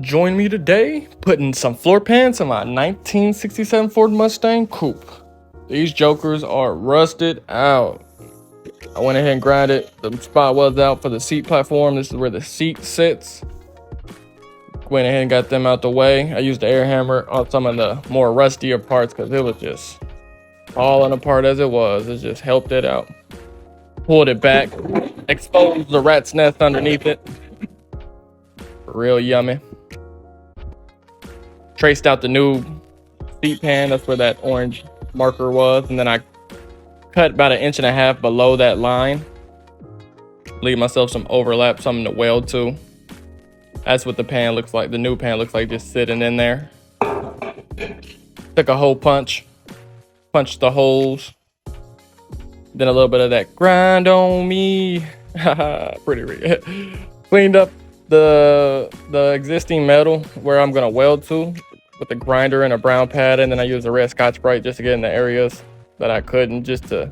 Join me today putting some floor pans in my 1967 Ford Mustang coupe. These jokers are rusted out. I went ahead and grinded the spot welds out for the seat platform. This is where the seat sits. Went ahead and got them out the way. I used the air hammer on some of the more rustier parts because it was just falling apart as it was. It just helped it out. Pulled it back, exposed the rat's nest underneath it. Real yummy. Traced out the new seat pan. That's where that orange marker was. And then I cut about 1.5 inches below that line. Leave myself some overlap, something to weld to. That's what the pan looks like. The new pan looks like just sitting in there. Took a hole punch. Punched the holes. Then a little bit of that grind on me. Pretty real. Cleaned up the existing metal where I'm gonna weld to with the grinder and a brown pad, and then I used a red Scotch-Brite just to get in the areas that I couldn't, just to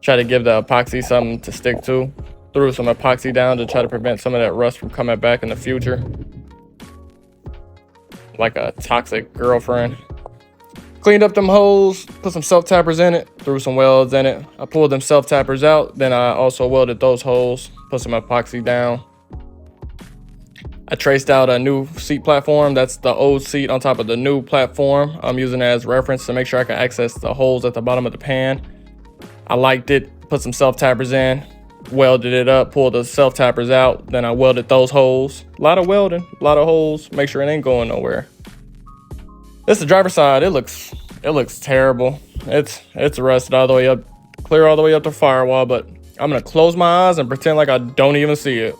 try to give the epoxy something to stick to. Threw some epoxy down to try to prevent some of that rust from coming back in the future, like a toxic girlfriend. Cleaned up them holes, put some self-tappers in it, threw some welds in it. I pulled them self-tappers out, then I also welded those holes, put some epoxy down. I traced out a new seat platform. That's the old seat on top of the new platform. I'm using it as reference to make sure I can access the holes at the bottom of the pan. I liked it, put some self-tappers in, welded it up, pulled the self-tappers out, then I welded those holes. A lot of welding, a lot of holes, make sure it ain't going nowhere. This is the driver's side. It looks terrible. It's rusted all the way up, clear all the way up the firewall, but I'm gonna close my eyes and pretend like I don't even see it.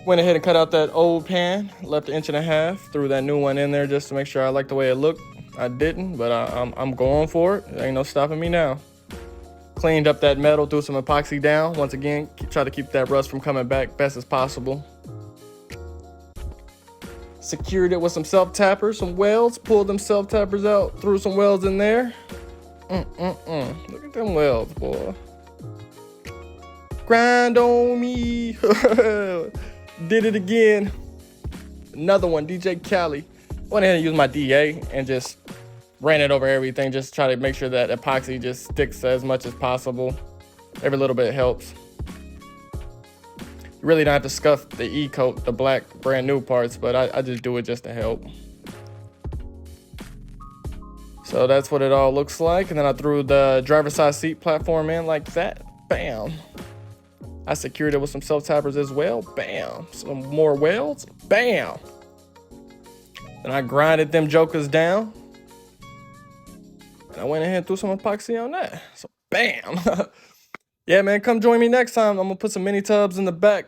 Went ahead and cut out that old pan, left 1.5 inches, threw that new one in there just to make sure I liked the way it looked. I didn't, but I'm going for it. There ain't no stopping me now. Cleaned up that metal, threw some epoxy down. Once again, try to keep that rust from coming back best as possible. Secured it with some self-tappers, some welds, pulled them self-tappers out, threw some welds in there. Look at them welds, boy. Grind on me. Did it again. Another one, DJ Cali. Went ahead and used my DA and just ran it over everything. Just try to make sure that epoxy just sticks as much as possible. Every little bit helps. You really don't have to scuff the E-coat, the black brand new parts, but I just do it just to help. So that's what it all looks like. And then I threw the driver's side seat platform in like that. Bam. I secured it with some self-tappers as well. Bam. Some more welds. Bam. And I grinded them jokers down. And I went ahead and threw some epoxy on that. So bam. Yeah, man, come join me next time. I'm going to put some mini tubs in the back.